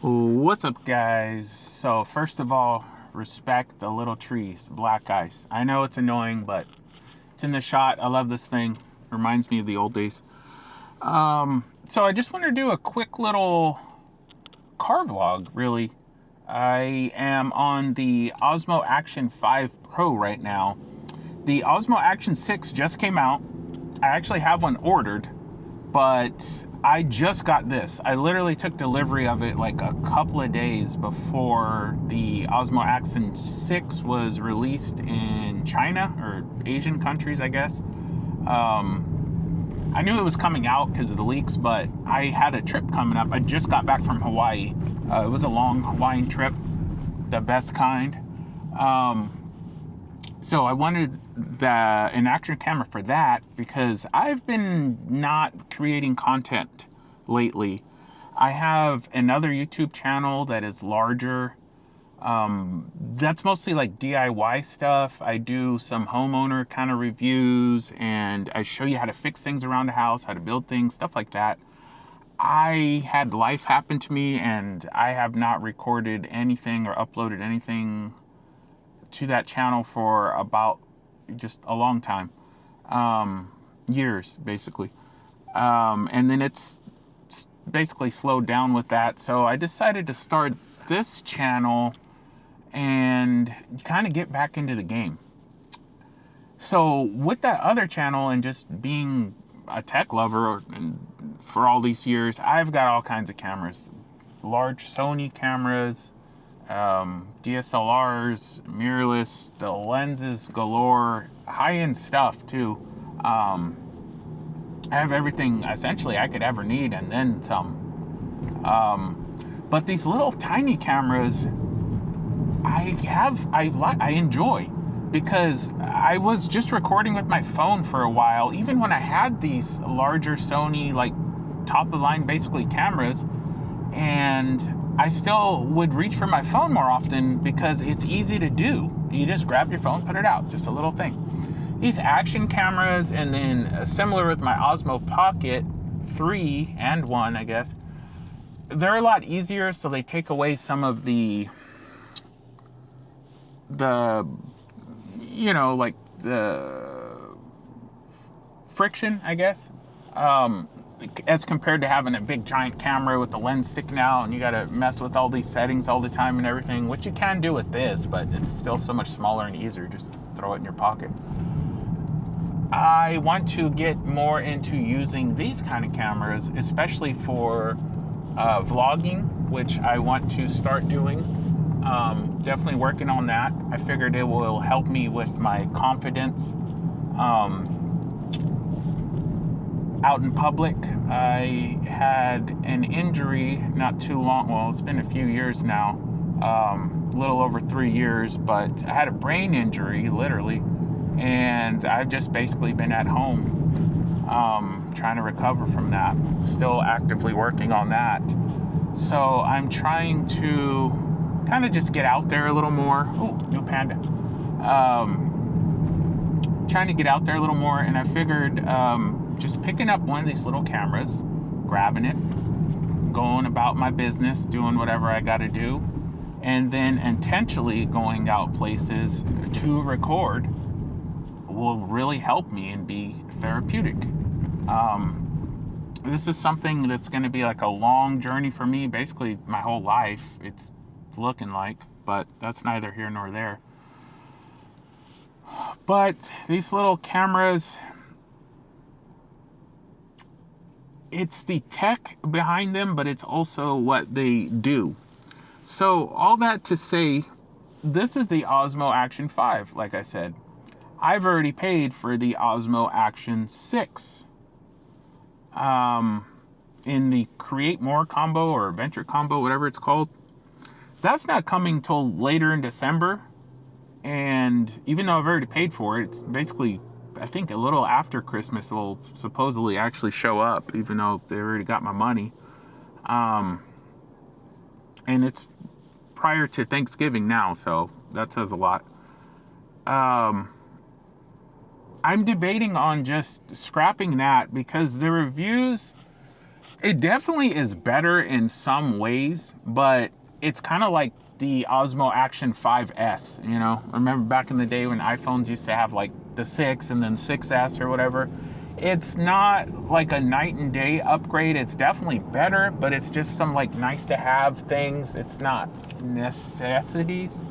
What's up, guys? So first of all, respect the little trees, black ice. I know it's annoying, but it's in the shot. I love this thing. Reminds me of the old days. So I just want to do a quick little car vlog, really. I am on the Osmo Action 5 Pro right now. The Osmo Action 6 just came out. I actually have one ordered, but I just got this. I literally took delivery of it like a couple of days before the Osmo Action 6 was released in China or Asian countries, I guess. I knew it was coming out because of the leaks, but I had a trip coming up. I just got back from Hawaii. It was a long Hawaiian trip, the best kind. So I wanted an action camera for that because I've been not creating content lately. I have another YouTube channel that is larger. That's mostly like DIY stuff. I do some homeowner kind of reviews and I show you how to fix things around the house, how to build things, stuff like that. I had life happen to me and I have not recorded anything or uploaded anything to that channel for about just a long time, years basically, and then it's basically slowed down with that. So I decided to start this channel and kind of get back into the game. So with that other channel and just being a tech lover and for all these years, I've got all kinds of cameras, large Sony cameras, DSLRs, mirrorless, the lenses galore, high-end stuff too. I have everything essentially I could ever need and then some. But these little tiny cameras I enjoy because I was just recording with my phone for a while, even when I had these larger Sony, like top of the line basically cameras, and I still would reach for my phone more often because it's easy to do. You just grab your phone, put it out, just a little thing. These action cameras, and then similar with my Osmo Pocket 3 and 1, I guess, they're a lot easier, so they take away some of the like the friction, I guess, as compared to having a big giant camera with the lens sticking out and you got to mess with all these settings all the time and everything, which you can do with this, but it's still so much smaller and easier. Just throw it in your pocket. I want to get more into using these kind of cameras, especially for vlogging, which I want to start doing. Definitely working on that. I figured it will help me with my confidence out in public. I had an injury not too long, well, it's been a few years now, a little over 3 years, but I had a brain injury, literally, and I've just basically been at home trying to recover from that. Still actively working on that. So I'm trying to kind of just get out there a little more. Ooh, new panda. Trying to get out there a little more, and I figured just picking up one of these little cameras, grabbing it, going about my business, doing whatever I got to do, and then intentionally going out places to record will really help me and be therapeutic. This is something that's going to be like a long journey for me, basically my whole life. It's looking like, but that's neither here nor there. But these little cameras, it's the tech behind them, but it's also what they do. So all that to say, this is the Osmo Action 5, like I said. I've already paid for the Osmo Action 6. In the Create More combo or Adventure combo, whatever it's called. That's not coming till later in December. And even though I've already paid for it, it's basically, I think, a little after Christmas will supposedly actually show up, even though they already got my money. And it's prior to Thanksgiving now, so that says a lot. I'm debating on just scrapping that because the reviews It definitely is better in some ways, but it's kind of like the Osmo Action 5S, you know? Remember back in the day when iPhones used to have like the 6 and then 6S or whatever? It's not like a night and day upgrade. It's definitely better, but it's just some like nice to have things. It's not necessities.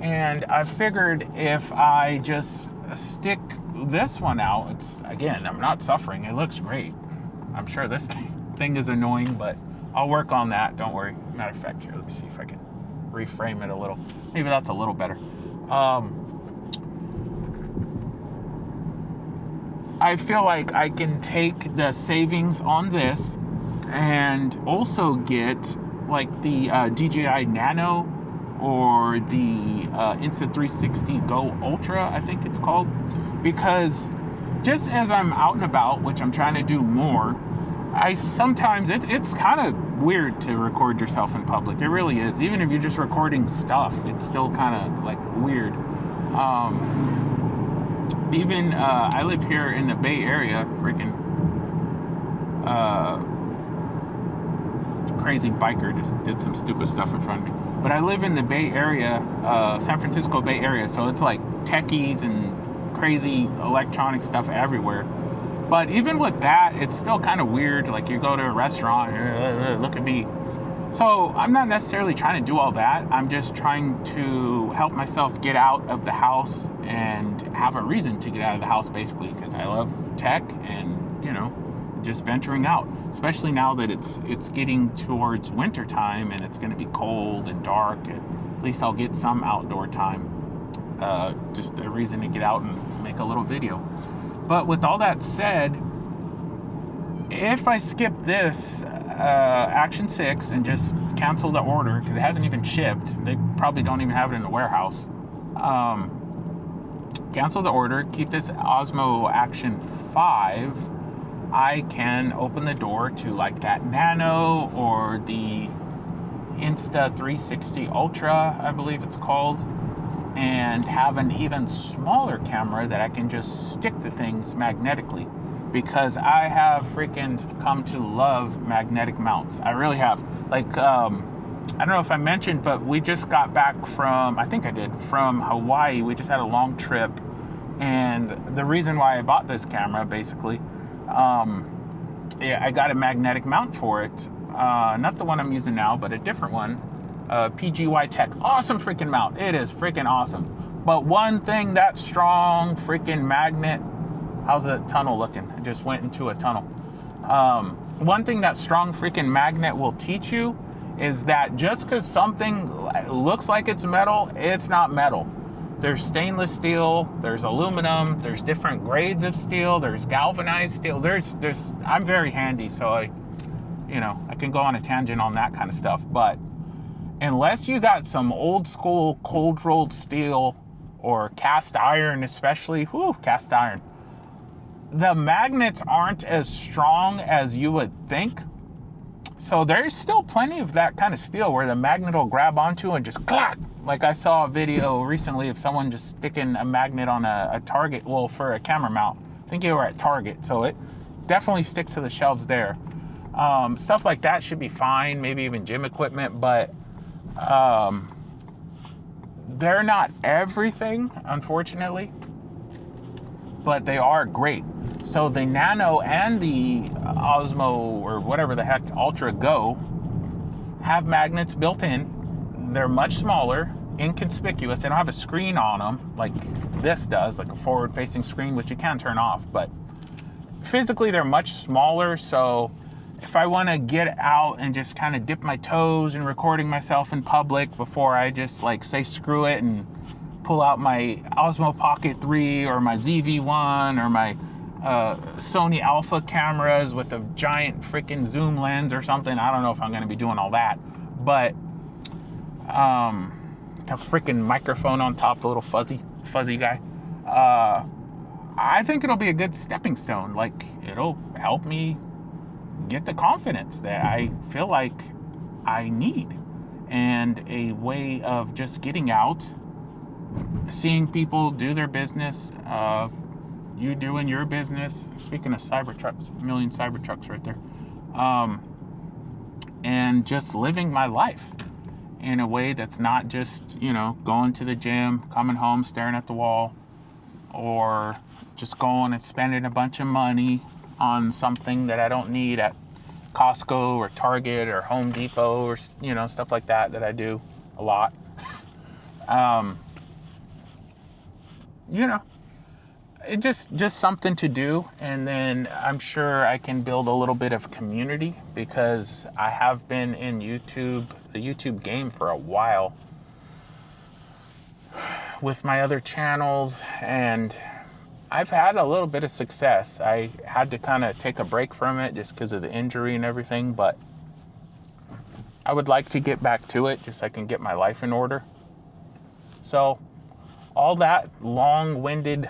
And I figured if I just stick this one out, it's, again, I'm not suffering. It looks great. I'm sure this thing is annoying, but I'll work on that. Don't worry. Matter of fact, here, let me see if I can reframe it a little. Maybe that's a little better. I feel like I can take the savings on this and also get like the DJI Nano or the Insta360 Go Ultra, I think it's called, because just as I'm out and about, which I'm trying to do more, I sometimes, it's kind of weird to record yourself in public. It really is. Even if you're just recording stuff, it's still kind of like weird. I live here in the Bay Area, freaking crazy biker just did some stupid stuff in front of me. But I live in the Bay Area, San Francisco Bay Area, so it's like techies and crazy electronic stuff everywhere. But even with that, it's still kind of weird. Like you go to a restaurant, look at me. So I'm not necessarily trying to do all that. I'm just trying to help myself get out of the house and have a reason to get out of the house, basically, because I love tech and, you know, just venturing out, especially now that it's getting towards winter time and it's going to be cold and dark. At least I'll get some outdoor time. Just a reason to get out and make a little video. But with all that said, if I skip this Action 6 and just cancel the order, because it hasn't even shipped, they probably don't even have it in the warehouse, cancel the order, keep this Osmo Action 5, I can open the door to like that Nano or the Insta360 Ultra, I believe it's called, and have an even smaller camera that I can just stick to things magnetically, because I have freaking come to love magnetic mounts. I really have. Like, I don't know if I mentioned, but we just got back from, I think I did, from Hawaii. We just had a long trip, and the reason why I bought this camera, basically, I got a magnetic mount for it. Not the one I'm using now, but a different one. PGY Tech, awesome freaking mount. It is freaking awesome. But one thing, that strong freaking magnet, how's the tunnel looking? I just went into a tunnel. One thing that strong freaking magnet will teach you is that just because something looks like it's metal, it's not metal. There's stainless steel, there's aluminum, there's different grades of steel, there's galvanized steel. I'm very handy, so I can go on a tangent on that kind of stuff. But unless you got some old school cold rolled steel or cast iron, especially, cast iron, the magnets aren't as strong as you would think. So there's still plenty of that kind of steel where the magnet will grab onto and just clack. Like I saw a video recently of someone just sticking a magnet on a Target, well, for a camera mount. I think they were at Target, so it definitely sticks to the shelves there. Stuff like that should be fine, maybe even gym equipment, but they're not everything, unfortunately, but they are great. So the Nano and the Osmo, or whatever the heck, Ultra Go, have magnets built in. They're much smaller, inconspicuous. They don't have a screen on them like this does, like a forward-facing screen, which you can turn off, but physically they're much smaller. So if I want to get out and just kind of dip my toes in recording myself in public before I just like say screw it and pull out my Osmo Pocket 3 or my ZV-1 or my Sony Alpha cameras with a giant freaking zoom lens or something. I don't know if I'm going to be doing all that, but a freaking microphone on top, the little fuzzy guy. I think it'll be a good stepping stone. Like, it'll help me get the confidence that I feel like I need, and a way of just getting out, seeing people do their business, you doing your business. Speaking of Cybertrucks, a million Cybertrucks right there. and just living my life in a way that's not just, going to the gym, coming home, staring at the wall, or just going and spending a bunch of money on something that I don't need at Costco or Target or Home Depot or, stuff like that I do a lot. It just something to do. And then I'm sure I can build a little bit of community, because I have been in the YouTube game for a while with my other channels, and I've had a little bit of success. I had to kind of take a break from it just because of the injury and everything, but I would like to get back to it just so I can get my life in order. So all that long-winded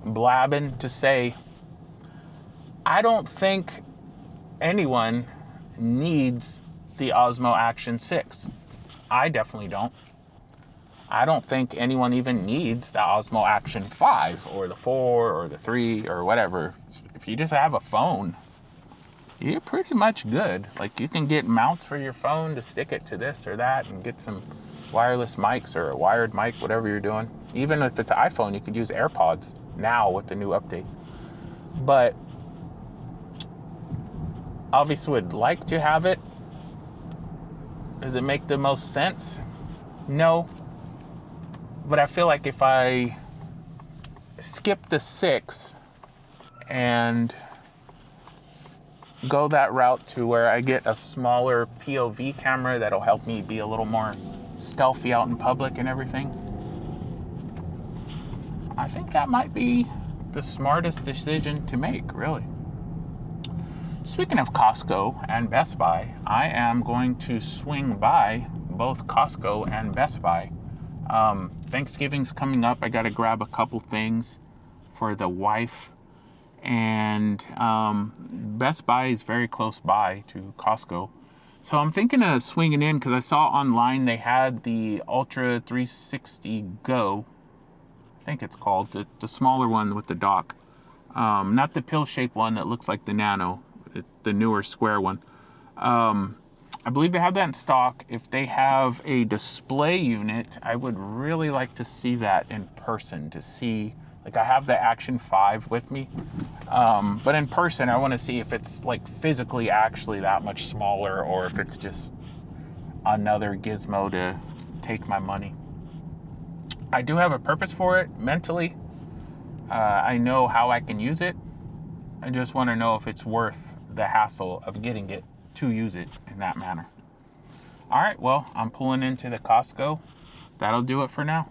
blabbing to say, I don't think anyone needs the Osmo Action 6. I definitely don't. I don't think anyone even needs the Osmo Action 5 or the 4 or the 3 or whatever. If you just have a phone, you're pretty much good. Like, you can get mounts for your phone to stick it to this or that, and get some wireless mics or a wired mic, whatever you're doing. Even if it's an iPhone, you could use AirPods now with the new update. But obviously would like to have it. Does it make the most sense? No. But I feel like if I skip the 6 and go that route to where I get a smaller POV camera that'll help me be a little more stealthy out in public and everything, I think that might be the smartest decision to make, really. Speaking of Costco and Best Buy, I am going to swing by both Costco and Best Buy. Thanksgiving's coming up. I got to grab a couple things for the wife, and Best Buy is very close by to Costco. So I'm thinking of swinging in, because I saw online they had the Ultra 360 Go, I think it's called, the smaller one with the dock. Not the pill-shaped one that looks like the Nano. It's the newer square one. I believe they have that in stock. If they have a display unit, I would really like to see that in person, to see, like, I have the Action 5 with me, but in person I want to see if it's like physically actually that much smaller, or if it's just another gizmo to take my money. I do have a purpose for it mentally. I know how I can use it. I just want to know if it's worth the hassle of getting it to use it in that manner. All right, well, I'm pulling into the Costco. That'll do it for now.